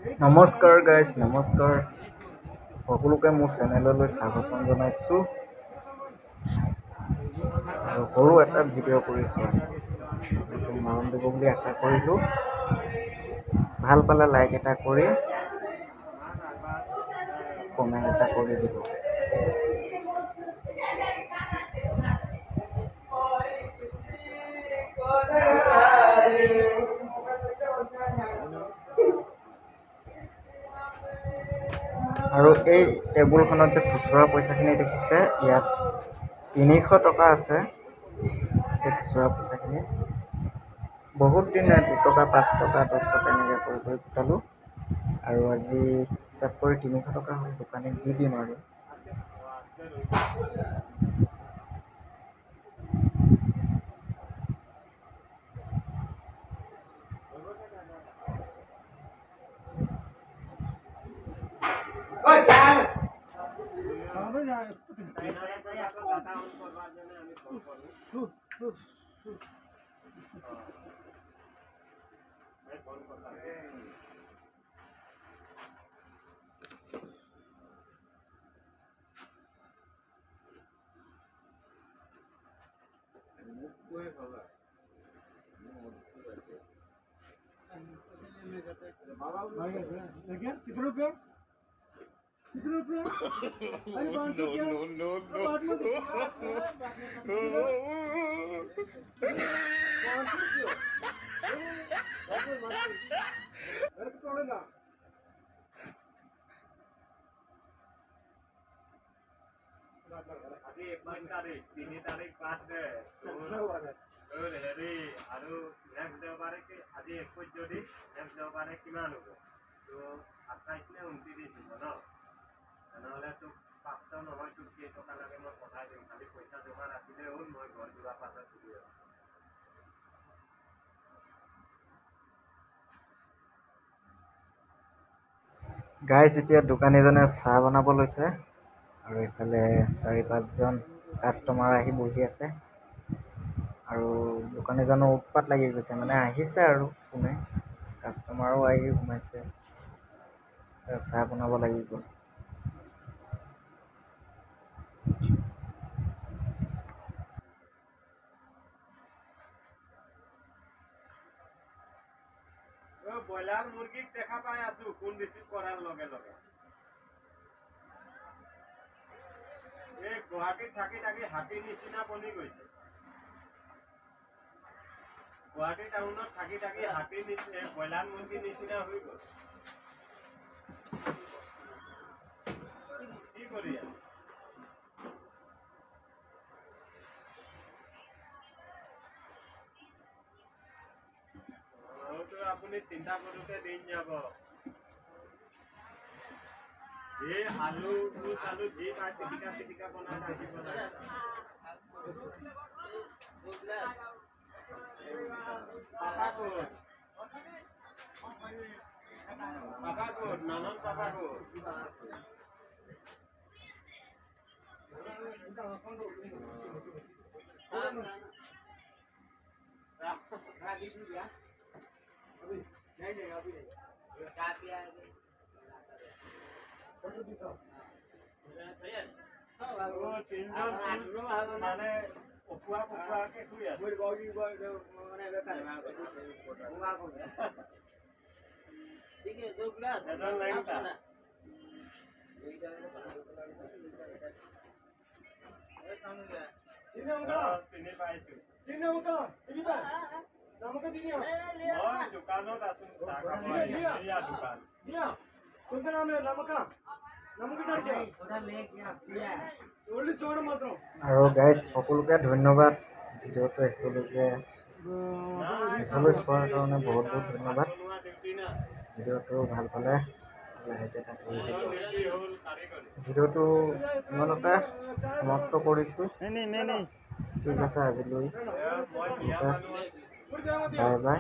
নমস্কাৰ গাইজ, নমস্কাৰ সকলোকে মোৰ চেনেললৈ স্বাগতম জনাইছোঁ আৰু সৰু এটা ভিডিঅ' কৰিছোঁ। আজি মৰম দিব বুলি আশা কৰিলোঁ। ভাল পালে লাইক এটা কৰি কমেণ্ট এটা কৰি দিব। আৰু এই টেবুলখনত যে খুচুৰা পইচাখিনি দেখিছে, ইয়াত ৩০০ টকা আছে। এই খুচুৰা পইচাখিনি বহুত দিন ২ টকা, ৫ টকা, ১০ টকা এনেকৈ কৰি গোটালোঁ আৰু আজি হিচাপ কৰি ৩০০ টকা হ'ল। দোকানীক দি দিম আৰু कितने रुपये? अरे नो আজি 21 তাৰিখ 3 তাৰিখ বাদ দে হেৰি আৰু নেক্সট দেওবাৰে আজি 21 যদি নেক্সট দেওবাৰে কিমান হ'ব? তো 28 নে 29 হ'ব ন? তেনেহ'লে তোক 500 নহয়, তোক কেইটকা লাগে মই পঠাই দিম। খালি পইচা জমা ৰাখিলে হ'ল, মই ঘৰ যোৱাৰ পাছত দি দিম। গাইজ, এতিয়া দোকানীজনে চাহ বনাব লৈছে আৰু এইফালে ৪-৫জন কাষ্টমাৰ আহি বহি আছে আৰু দোকানীজনৰ উৎপাত লাগি গৈছে। মানে আহিছে আৰু কোনে কাষ্টমাৰো আহি সোমাইছে, চাহ বনাব লাগিব। ব্ৰইলাৰ মুৰ্গীক দেখা পাই আছো ফোন ৰিচিভ কৰাৰ লগে লগে। এই গুৱাহাটীত থাকি থাকি হাতীৰ নিচিনা বনি গৈছে। গুৱাহাটী টাউনত থাকি থাকি হাতীৰ নিচিনা, ব্ৰইলাৰ মুৰ্গীৰ নিচিনা হৈ গ'ল। কি কৰি আছে? আপুনি চিন্তা কৰোঁতে দিন যাব। এই আলু চালু যি পাই পিটিকা বনাই থাকিব লাগে। পাপা ক'ত? নানন পাপা ক'ত? মানে পকুৱাকে শুই আছে। চিনি পাইছো। দোকানত আছো। আৰু গাইজ, সকলোকে ধন্যবাদ। ভিডিঅ'টো একেলগে চোৱাৰ কাৰণে বহুত বহুত ধন্যবাদ। ভিডিঅ'টো ভাল পালে লাইক এটা কৰি দিব। ভিডিঅ'টো ইমানতে সমাপ্ত কৰিছোঁ। ঠিক আছে, আজিলৈ বাই বাই।